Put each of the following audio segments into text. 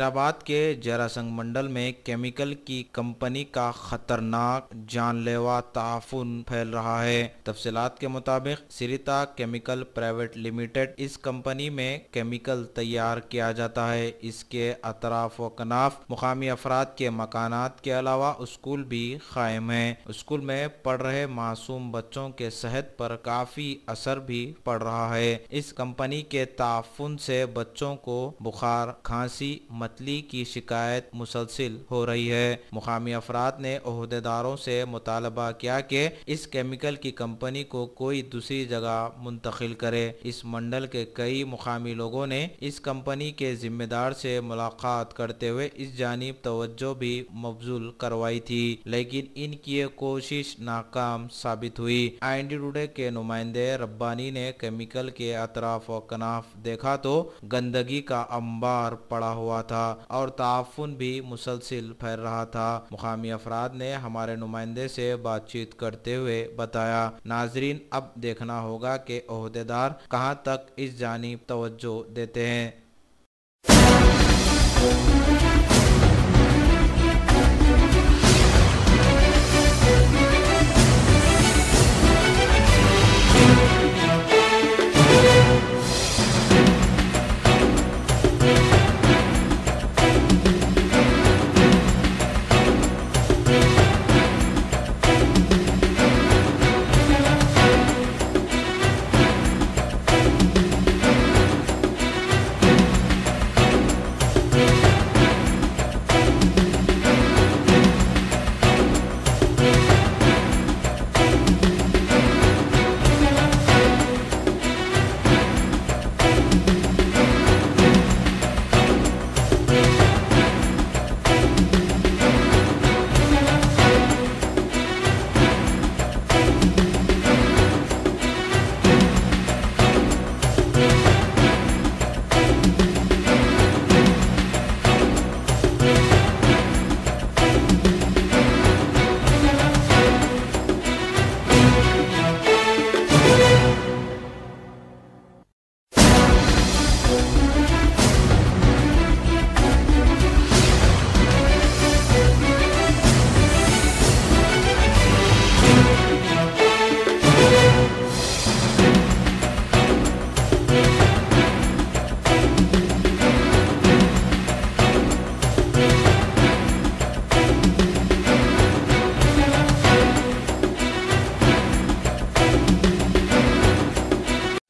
नाजिराबाद के जरासंग मंडल में केमिकल की कंपनी का खतरनाक जानलेवा ताफून फैल रहा है। तफसीलात के मुताबिक सिरिता केमिकल प्राइवेट लिमिटेड इस कंपनी में केमिकल तैयार किया जाता है। इसके अतराफ व कनाफ मुकामी अफराद के मकानात के अलावा स्कूल भी कायम है। स्कूल में पढ़ रहे मासूम बच्चों के सेहत पर काफी असर भी पड़ रहा है। इस कंपनी के ताफून से बच्चों को बुखार, खांसी, मतली की शिकायत मुसलसिल हो रही है। मुकामी अफराद ने ओहदेदारों से मुतालबा किया कि इस केमिकल की कंपनी को कोई दूसरी जगह मुंतकिल करे। इस मंडल के कई मुकामी लोगों ने इस कंपनी के जिम्मेदार से मुलाकात करते हुए इस जानिब तवज्जो भी मबजूल करवाई थी, लेकिन इनकी ये कोशिश नाकाम साबित हुई। IND टुडे के नुमाइंदे रब्बानी ने केमिकल के अतराफ व कनाफ देखा तो गंदगी का अंबार पड़ा हुआ था और ताफून भी मुसलसिल फैल रहा था। मुकामी अफराद ने हमारे नुमाइंदे से बातचीत करते हुए बताया। नाजरीन, अब देखना होगा कि ओहदेदार कहां तक इस जानिब तवज्जो देते हैं।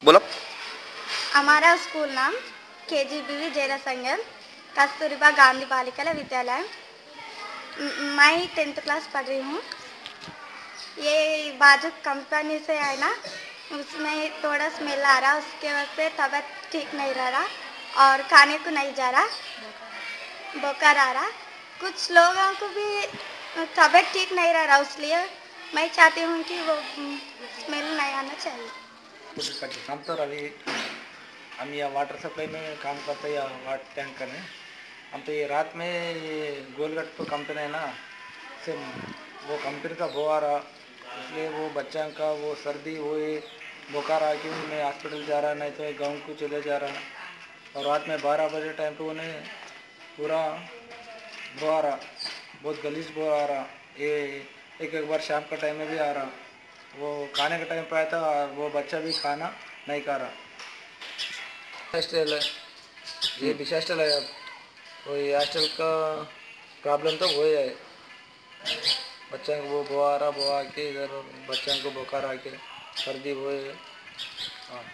बोलो। हमारा स्कूल नाम KGBV जरासंगम कस्तूरबा गांधी बालिका विद्यालय। मैं 10th क्लास पढ़ रही हूँ। ये बाजू कंपनी से है ना, उसमें थोड़ा स्मेल आ रहा, उसके वजह से तबीयत ठीक नहीं रह रहा और खाने को नहीं जा रहा, बुखार आ रहा। कुछ लोगों को भी तबीयत ठीक नहीं रह रहा, इसलिए मैं चाहती हूँ कि वो स्मेल नहीं आना चाहिए। हम तो रवि, हम यहाँ वाटर सप्लाई में काम करते हैं या वाटर टैंकर में। हम तो ये रात में ये गोलगट तो कंपनी है ना, से वो कंपनी का बो आ रहा, इसलिए वो बच्चा का वो सर्दी हुए बुखार आके मैं हॉस्पिटल जा रहा, नहीं तो गाँव को चले जा रहा। और रात में 12 बजे टाइम पे उन्हें पूरा बो आ रहा, बहुत गलीज बो आ रहा। ये एक बार शाम का टाइम में भी आ रहा, वो खाने का टाइम पे आया था, वो बच्चा भी खाना नहीं खा रहा। हॉस्टल है, ये विश हॉस्टल है। अब वो ये हॉस्टल का प्रॉब्लम तो वही है, बच्चा को वो बुआ रहा, बुआ के इधर बच्चा को बुखार आके सर्दी हुए। हाँ।